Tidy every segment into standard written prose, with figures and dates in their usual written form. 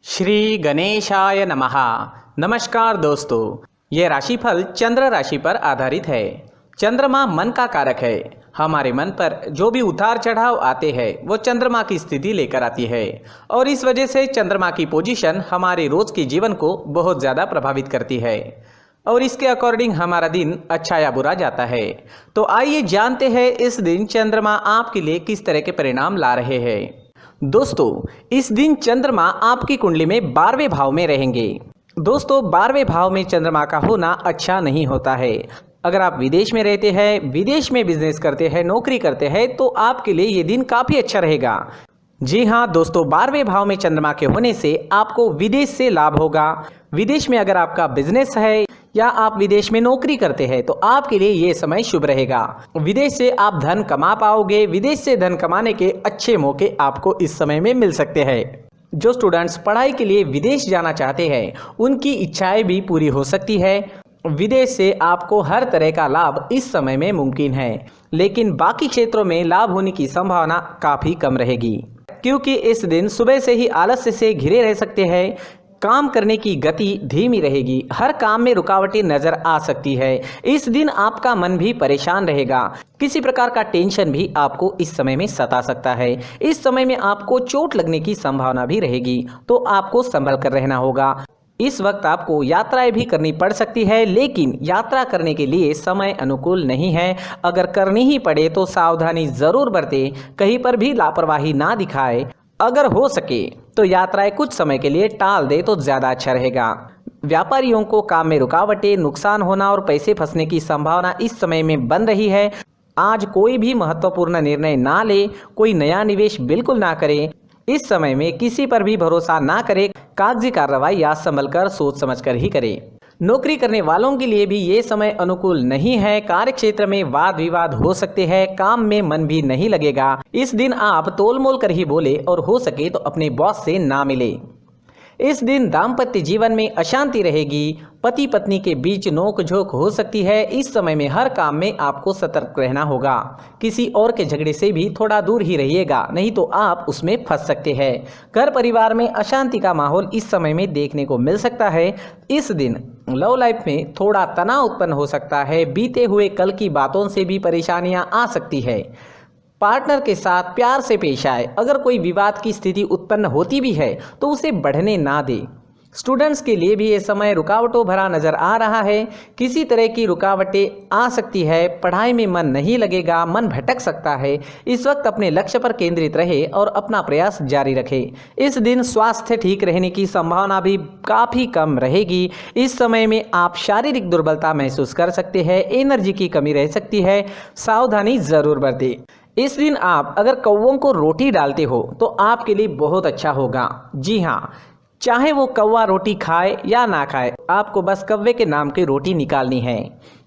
श्री गणेशाय नमः। नमस्कार दोस्तों, ये राशिफल चंद्र राशि पर आधारित है। चंद्रमा मन का कारक है। हमारे मन पर जो भी उतार चढ़ाव आते हैं वो चंद्रमा की स्थिति लेकर आती है और इस वजह से चंद्रमा की पोजीशन हमारे रोज के जीवन को बहुत ज़्यादा प्रभावित करती है और इसके अकॉर्डिंग हमारा दिन अच्छा या बुरा जाता है। तो आइए जानते हैं इस दिन चंद्रमा आपके लिए किस तरह के परिणाम ला रहे हैं। दोस्तों, इस दिन चंद्रमा आपकी कुंडली में 12वें भाव में रहेंगे। दोस्तों, 12वें भाव में चंद्रमा का होना अच्छा नहीं होता है। अगर आप विदेश में रहते हैं, विदेश में बिजनेस करते हैं, नौकरी करते हैं तो आपके लिए ये दिन काफ़ी अच्छा रहेगा। जी हाँ दोस्तों, 12वें भाव में चंद्रमा के होने से आपको विदेश से लाभ होगा। विदेश में अगर आपका बिजनेस है या आप विदेश में नौकरी करते हैं तो आपके लिए ये समय शुभ रहेगा। विदेश से आप धन कमा पाओगे। विदेश से धन कमाने के अच्छे मौके आपको इस समय में मिल सकते हैं। जो स्टूडेंट्स पढ़ाई के लिए विदेश जाना चाहते हैं उनकी इच्छाएं भी पूरी हो सकती है। विदेश से आपको हर तरह का लाभ इस समय में मुमकिन है, लेकिन बाकी क्षेत्रों में लाभ होने की संभावना काफ़ी कम रहेगी क्योंकि इस दिन सुबह से ही आलस्य से घिरे रह सकते हैं। काम करने की गति धीमी रहेगी। हर काम में रुकावटें नजर आ सकती है। इस दिन आपका मन भी परेशान रहेगा। किसी प्रकार का टेंशन भी आपको इस समय में सता सकता है। इस समय में आपको चोट लगने की संभावना भी रहेगी, तो आपको संभल कर रहना होगा। इस वक्त आपको यात्राएं भी करनी पड़ सकती है, लेकिन यात्रा करने के लिए समय अनुकूल नहीं है। अगर करनी ही पड़े तो सावधानी जरूर बरतें, कहीं पर भी लापरवाही ना दिखाए। अगर हो सके तो यात्राएं कुछ समय के लिए टाल दे तो ज़्यादा अच्छा रहेगा। व्यापारियों को काम में रुकावटें, नुकसान होना और पैसे फंसने की संभावना इस समय में बन रही है। आज कोई भी महत्वपूर्ण निर्णय ना ले, कोई नया निवेश बिल्कुल ना करें। इस समय में किसी पर भी भरोसा ना करें। कागजी कार्रवाई या संभल कर सोच समझ कर ही करें। नौकरी करने वालों के लिए भी ये समय अनुकूल नहीं है। कार्य क्षेत्र में वाद विवाद हो सकते हैं। काम में मन भी नहीं लगेगा। इस दिन आप तोल मोल कर ही बोले और हो सके तो अपने बॉस से ना मिले। इस दिन दाम्पत्य जीवन में अशांति रहेगी। पति पत्नी के बीच नोक झोंक हो सकती है। इस समय में हर काम में आपको सतर्क रहना होगा। किसी और के झगड़े से भी थोड़ा दूर ही रहिएगा, नहीं तो आप उसमें फंस सकते हैं। घर परिवार में अशांति का माहौल इस समय में देखने को मिल सकता है। इस दिन लव लाइफ में थोड़ा तनाव उत्पन्न हो सकता है। बीते हुए कल की बातों से भी परेशानियां आ सकती है। पार्टनर के साथ प्यार से पेश आए। अगर कोई विवाद की स्थिति उत्पन्न होती भी है तो उसे बढ़ने ना दे। स्टूडेंट्स के लिए भी ये समय रुकावटों भरा नजर आ रहा है। किसी तरह की रुकावटें आ सकती है। पढ़ाई में मन नहीं लगेगा, मन भटक सकता है। इस वक्त अपने लक्ष्य पर केंद्रित रहे और अपना प्रयास जारी रखे। इस दिन स्वास्थ्य ठीक रहने की संभावना भी काफ़ी कम रहेगी। इस समय में आप शारीरिक दुर्बलता महसूस कर सकते हैं। एनर्जी की कमी रह सकती है। सावधानी जरूर बरतें। इस दिन आप अगर कौवों को रोटी डालते हो तो आपके लिए बहुत अच्छा होगा। जी हाँ, चाहे वो कौवा रोटी खाए या ना खाए, आपको बस कौवे के नाम की रोटी निकालनी है।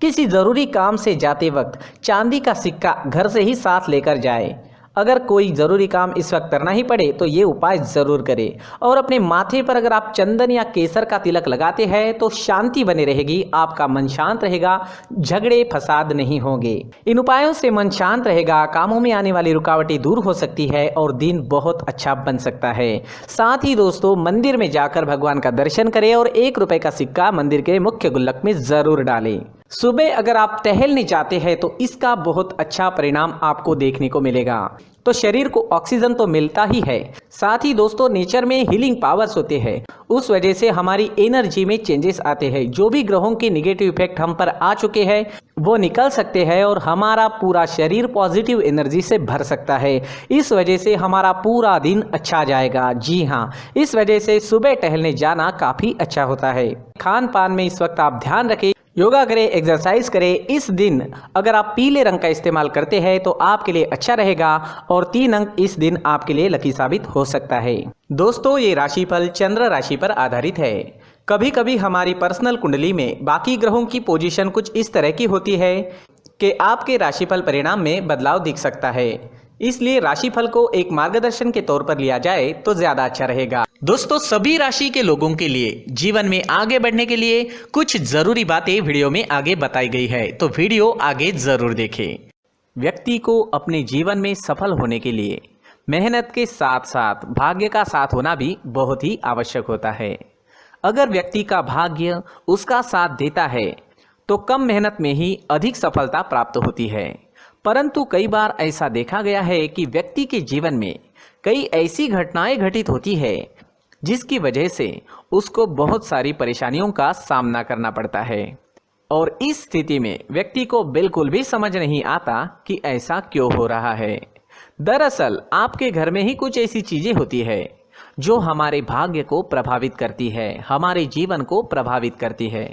किसी ज़रूरी काम से जाते वक्त चांदी का सिक्का घर से ही साथ लेकर जाए। अगर कोई ज़रूरी काम इस वक्त करना ही पड़े तो ये उपाय ज़रूर करें। और अपने माथे पर अगर आप चंदन या केसर का तिलक लगाते हैं तो शांति बनी रहेगी। आपका मन शांत रहेगा, झगड़े फसाद नहीं होंगे। इन उपायों से मन शांत रहेगा, कामों में आने वाली रुकावटें दूर हो सकती है और दिन बहुत अच्छा बन सकता है। साथ ही दोस्तों, मंदिर में जाकर भगवान का दर्शन करें और 1 रुपये का सिक्का मंदिर के मुख्य गुल्लक में ज़रूर डालें। सुबह अगर आप टहलने जाते हैं तो इसका बहुत अच्छा परिणाम आपको देखने को मिलेगा। तो शरीर को ऑक्सीजन तो मिलता ही है, साथ ही दोस्तों नेचर में हीलिंग पावर्स होते हैं। उस वजह से हमारी एनर्जी में चेंजेस आते हैं। जो भी ग्रहों के निगेटिव इफेक्ट हम पर आ चुके हैं वो निकल सकते हैं और हमारा पूरा शरीर पॉजिटिव एनर्जी से भर सकता है। इस वजह से हमारा पूरा दिन अच्छा जाएगा। जी हाँ, इस वजह से सुबह टहलने जाना काफ़ी अच्छा होता है। खान पान में इस वक्त आप ध्यान रखें, योगा करें, एक्सरसाइज करें। इस दिन अगर आप पीले रंग का इस्तेमाल करते हैं तो आपके लिए अच्छा रहेगा और 3 अंक इस दिन आपके लिए लकी साबित हो सकता है। दोस्तों, ये राशिफल चंद्र राशि पर आधारित है। कभी कभी हमारी पर्सनल कुंडली में बाकी ग्रहों की पोजीशन कुछ इस तरह की होती है कि आपके राशिफल परिणाम में बदलाव दिख सकता है। इसलिए राशिफल को एक मार्गदर्शन के तौर पर लिया जाए तो ज्यादा अच्छा रहेगा। दोस्तों, सभी राशि के लोगों के लिए जीवन में आगे बढ़ने के लिए कुछ जरूरी बातें वीडियो में आगे बताई गई है, तो वीडियो आगे जरूर देखें। व्यक्ति को अपने जीवन में सफल होने के लिए मेहनत के साथ साथ भाग्य का साथ होना भी बहुत ही आवश्यक होता है। अगर व्यक्ति का भाग्य उसका साथ देता है तो कम मेहनत में ही अधिक सफलता प्राप्त होती है। परंतु कई बार ऐसा देखा गया है कि व्यक्ति के जीवन में कई ऐसी घटनाएं घटित होती है जिसकी वजह से उसको बहुत सारी परेशानियों का सामना करना पड़ता है, और इस स्थिति में व्यक्ति को बिल्कुल भी समझ नहीं आता कि ऐसा क्यों हो रहा है। दरअसल आपके घर में ही कुछ ऐसी चीजें होती है जो हमारे भाग्य को प्रभावित करती है, हमारे जीवन को प्रभावित करती है,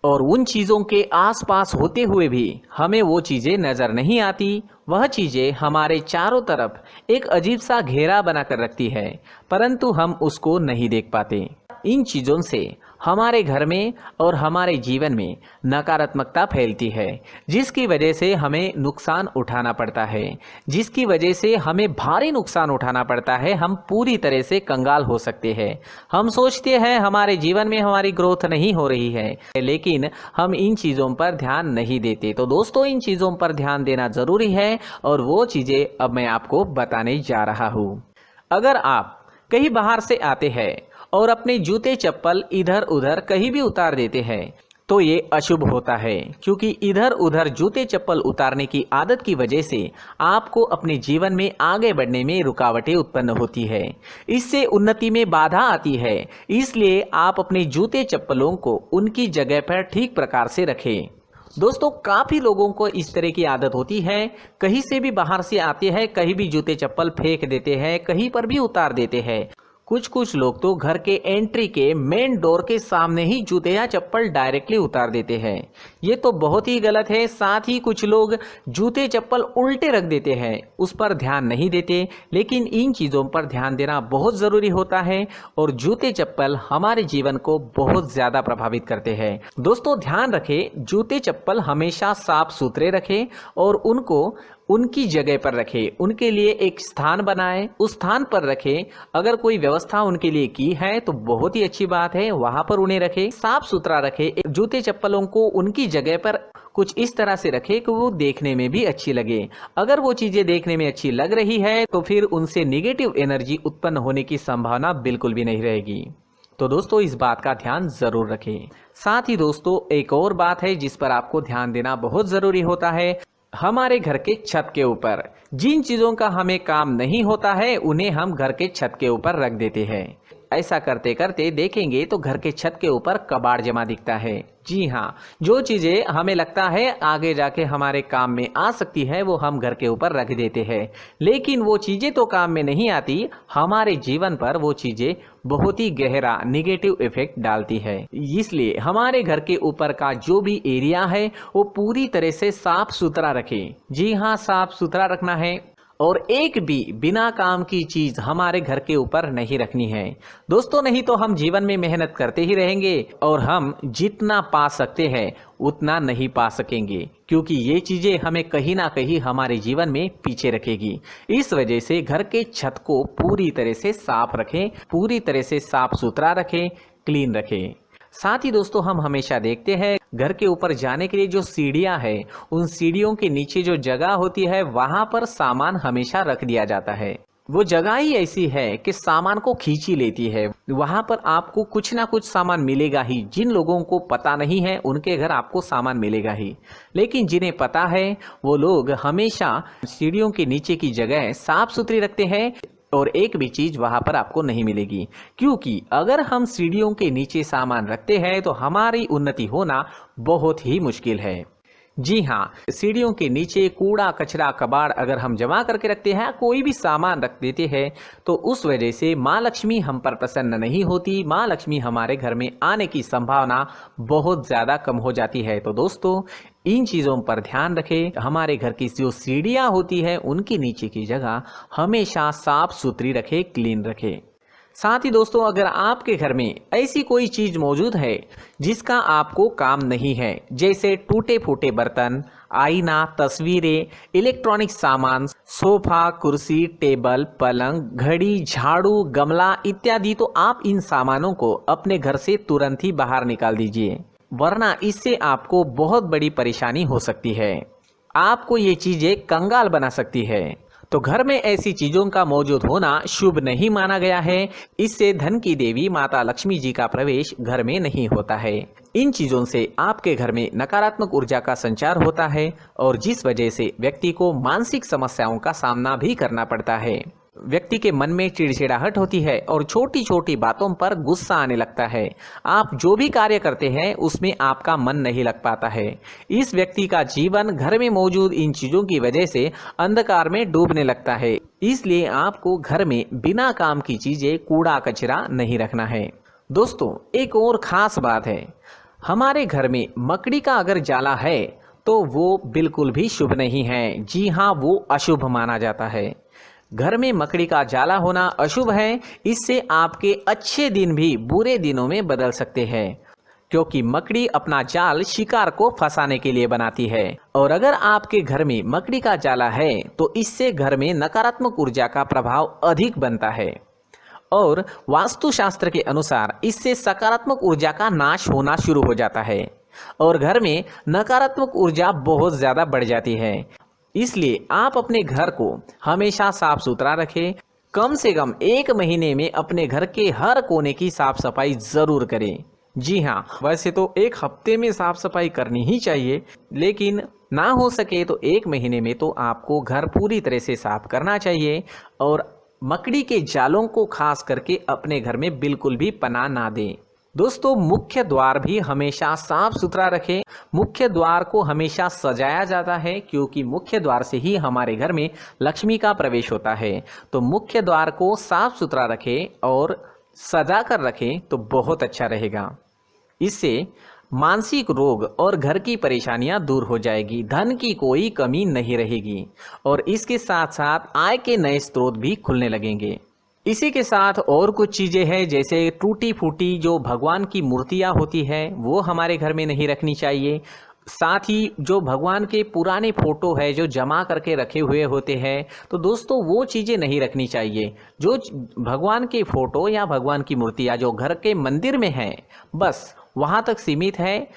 और उन चीज़ों के आसपास होते हुए भी हमें वो चीज़ें नज़र नहीं आती। वह चीज़ें हमारे चारों तरफ एक अजीब सा घेरा बनाकर रखती है, परंतु हम उसको नहीं देख पाते। इन चीज़ों से हमारे घर में और हमारे जीवन में नकारात्मकता फैलती है, जिसकी वजह से हमें नुकसान उठाना पड़ता है, जिसकी वजह से हमें भारी नुकसान उठाना पड़ता है। हम पूरी तरह से कंगाल हो सकते हैं। हम सोचते हैं हमारे जीवन में हमारी ग्रोथ नहीं हो रही है, लेकिन हम इन चीज़ों पर ध्यान नहीं देते। तो दोस्तों, इन चीज़ों पर ध्यान देना ज़रूरी है, और वो चीज़ें अब मैं आपको बताने जा रहा हूँ। अगर आप कहीं बाहर से आते हैं और अपने जूते चप्पल इधर उधर कहीं भी उतार देते हैं तो ये अशुभ होता है, क्योंकि इधर उधर जूते चप्पल उतारने की आदत की वजह से आपको अपने जीवन में आगे बढ़ने में रुकावटें उत्पन्न होती है। इससे उन्नति में बाधा आती है। इसलिए आप अपने जूते चप्पलों को उनकी जगह पर ठीक प्रकार से रखें। दोस्तों, काफ़ी लोगों को इस तरह की आदत होती है, कहीं से भी बाहर से आते हैं, कहीं भी जूते चप्पल फेंक देते हैं, कहीं पर भी उतार देते हैं। कुछ लोग तो घर के एंट्री के मेन डोर के सामने ही जूते या चप्पल डायरेक्टली उतार देते हैं। ये तो बहुत ही गलत है। साथ ही कुछ लोग जूते चप्पल उल्टे रख देते हैं, उस पर ध्यान नहीं देते। लेकिन इन चीज़ों पर ध्यान देना बहुत ज़रूरी होता है, और जूते चप्पल हमारे जीवन को बहुत ज़्यादा प्रभावित करते हैं। दोस्तों, ध्यान रखें, जूते चप्पल हमेशा साफ सुथरे रखें और उनको उनकी जगह पर रखें। उनके लिए एक स्थान बनाएं, उस स्थान पर रखें। अगर कोई व्यवस्था उनके लिए की है तो बहुत ही अच्छी बात है, वहां पर उन्हें रखें, साफ सुथरा रखें। जूते चप्पलों को उनकी जगह पर कुछ इस तरह से रखें कि वो देखने में भी अच्छी लगे। अगर वो चीजें देखने में अच्छी लग रही है तो फिर उनसे निगेटिव एनर्जी उत्पन्न होने की संभावना बिल्कुल भी नहीं रहेगी। तो दोस्तों, इस बात का ध्यान जरूर रखें। साथ ही दोस्तों, एक और बात है जिस पर आपको ध्यान देना बहुत जरूरी होता है। हमारे घर के छत के ऊपर जिन चीज़ों का हमें काम नहीं होता है उन्हें हम घर के छत के ऊपर रख देते हैं। ऐसा करते करते देखेंगे तो घर के छत के ऊपर कबाड़ जमा दिखता है। जी हाँ, जो चीज़ें हमें लगता है आगे जाके हमारे काम में आ सकती है वो हम घर के ऊपर रख देते हैं, लेकिन वो चीज़ें तो काम में नहीं आती। हमारे जीवन पर वो चीज़ें बहुत ही गहरा निगेटिव इफेक्ट डालती है। इसलिए हमारे घर के ऊपर का जो भी एरिया है वो पूरी तरह से साफ सुथरा रखें। जी हाँ, साफ सुथरा रखना है, और एक भी बिना काम की चीज हमारे घर के ऊपर नहीं रखनी है। दोस्तों, नहीं तो हम जीवन में मेहनत करते ही रहेंगे और हम जितना पा सकते हैं उतना नहीं पा सकेंगे, क्योंकि ये चीजें हमें कहीं ना कहीं हमारे जीवन में पीछे रखेगी। इस वजह से घर के छत को पूरी तरह से साफ रखें, पूरी तरह से साफ सुथरा रखें, क्लीन रखें। साथ ही दोस्तों, हम हमेशा देखते हैं घर के ऊपर जाने के लिए जो सीढ़ियां हैं, उन सीढ़ियों के नीचे जो जगह होती है वहां पर सामान हमेशा रख दिया जाता है। वो जगह ही ऐसी है कि सामान को खींच ही लेती है। वहां पर आपको कुछ ना कुछ सामान मिलेगा ही। जिन लोगों को पता नहीं है उनके घर आपको सामान मिलेगा ही, लेकिन जिन्हें पता है वो लोग हमेशा सीढ़ियों के नीचे की जगह साफ सुथरी रखते हैं, और एक भी चीज वहां पर आपको नहीं मिलेगी। क्योंकि अगर हम सीढ़ियों के नीचे सामान रखते हैं तो हमारी उन्नति होना बहुत ही मुश्किल है। जी हाँ, सीढ़ियों के नीचे कूड़ा कचरा कबाड़ अगर हम जमा करके रखते हैं, कोई भी सामान रख देते हैं, तो उस वजह से माँ लक्ष्मी हम पर प्रसन्न नहीं होती। माँ लक्ष्मी हमारे घर में आने की संभावना बहुत ज़्यादा कम हो जाती है। तो दोस्तों, इन चीज़ों पर ध्यान रखें। हमारे घर की जो सीढ़ियाँ होती है उनके नीचे की जगह हमेशा साफ सुथरी रखें, क्लीन रखें। साथ ही दोस्तों, अगर आपके घर में ऐसी कोई चीज मौजूद है जिसका आपको काम नहीं है, जैसे टूटे फूटे बर्तन, आईना, तस्वीरें, इलेक्ट्रॉनिक सामान, सोफा, कुर्सी, टेबल, पलंग, घड़ी, झाड़ू, गमला इत्यादि, तो आप इन सामानों को अपने घर से तुरंत ही बाहर निकाल दीजिए, वरना इससे आपको बहुत बड़ी परेशानी हो सकती है। आपको ये चीजें कंगाल बना सकती है। तो घर में ऐसी चीजों का मौजूद होना शुभ नहीं माना गया है। इससे धन की देवी माता लक्ष्मी जी का प्रवेश घर में नहीं होता है। इन चीजों से आपके घर में नकारात्मक ऊर्जा का संचार होता है और जिस वजह से व्यक्ति को मानसिक समस्याओं का सामना भी करना पड़ता है। व्यक्ति के मन में चिड़चिड़ाहट होती है और छोटी छोटी बातों पर गुस्सा आने लगता है। आप जो भी कार्य करते हैं उसमें आपका मन नहीं लग पाता है। इस व्यक्ति का जीवन घर में मौजूद इन चीजों की वजह से अंधकार में डूबने लगता है। इसलिए आपको घर में बिना काम की चीजें, कूड़ा कचरा नहीं रखना है। दोस्तों, एक और खास बात है, हमारे घर में मकड़ी का अगर जाला है तो वो बिल्कुल भी शुभ नहीं है। जी हाँ, वो अशुभ माना जाता है। घर में मकड़ी का जाला होना अशुभ है। इससे आपके अच्छे दिन भी बुरे दिनों में बदल सकते हैं, क्योंकि मकड़ी अपना जाल शिकार को फंसाने के लिए बनाती है। और अगर आपके घर में मकड़ी का जाला है तो इससे घर में नकारात्मक ऊर्जा का प्रभाव अधिक बनता है और वास्तुशास्त्र के अनुसार इससे सकारात्मक ऊर्जा का नाश होना शुरू हो जाता है और घर में नकारात्मक ऊर्जा बहुत ज़्यादा बढ़ जाती है। इसलिए आप अपने घर को हमेशा साफ सुथरा रखें। कम से कम 1 महीने में अपने घर के हर कोने की साफ सफाई जरूर करें। जी हाँ, वैसे तो 1 हफ्ते में साफ सफाई करनी ही चाहिए, लेकिन ना हो सके तो 1 महीने में तो आपको घर पूरी तरह से साफ करना चाहिए और मकड़ी के जालों को खास करके अपने घर में बिल्कुल भी पनाह ना दें। दोस्तों, मुख्य द्वार भी हमेशा साफ सुथरा रखें। मुख्य द्वार को हमेशा सजाया जाता है, क्योंकि मुख्य द्वार से ही हमारे घर में लक्ष्मी का प्रवेश होता है। तो मुख्य द्वार को साफ सुथरा रखें और सजा कर रखें तो बहुत अच्छा रहेगा। इससे मानसिक रोग और घर की परेशानियां दूर हो जाएगी, धन की कोई कमी नहीं रहेगी और इसके साथ साथ आय के नए स्रोत भी खुलने लगेंगे। इसी के साथ और कुछ चीज़ें हैं, जैसे टूटी फूटी जो भगवान की मूर्तियां होती है वो हमारे घर में नहीं रखनी चाहिए। साथ ही जो भगवान के पुराने फोटो है जो जमा करके रखे हुए होते हैं, तो दोस्तों वो चीज़ें नहीं रखनी चाहिए। जो भगवान के फोटो या भगवान की मूर्तियां जो घर के मंदिर में हैं, बस वहाँ तक सीमित है।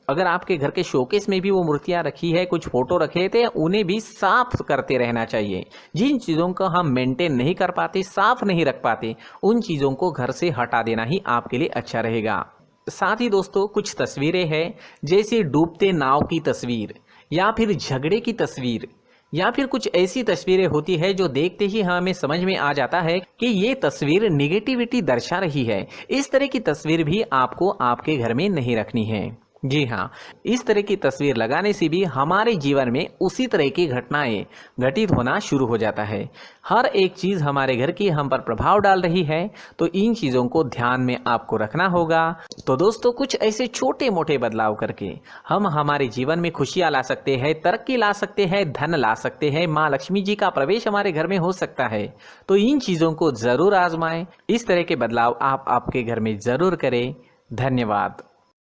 अगर आपके घर के शोकेस में भी वो मूर्तियां रखी है, कुछ फोटो रखे थे, उन्हें भी साफ करते रहना चाहिए। जिन चीज़ों को हम मेंटेन नहीं कर पाते, साफ नहीं रख पाते, उन चीज़ों को घर से हटा देना ही आपके लिए अच्छा रहेगा। साथ ही दोस्तों, कुछ तस्वीरें हैं, जैसे डूबते नाव की तस्वीर या फिर झगड़े की तस्वीर या फिर कुछ ऐसी तस्वीरें होती है जो देखते ही हमें समझ में आ जाता है कि ये तस्वीर निगेटिविटी दर्शा रही है। इस तरह की तस्वीर भी आपको आपके घर में नहीं रखनी है। जी हाँ, इस तरह की तस्वीर लगाने से भी हमारे जीवन में उसी तरह की घटनाएं घटित होना शुरू हो जाता है। हर एक चीज़ हमारे घर की हम पर प्रभाव डाल रही है, तो इन चीज़ों को ध्यान में आपको रखना होगा। तो दोस्तों, कुछ ऐसे छोटे मोटे बदलाव करके हम हमारे जीवन में खुशियाँ ला सकते हैं, तरक्की ला सकते हैं, धन ला सकते हैं, माँ लक्ष्मी जी का प्रवेश हमारे घर में हो सकता है। तो इन चीज़ों को ज़रूर आजमाएं। इस तरह के बदलाव आप आपके घर में ज़रूर करें। धन्यवाद।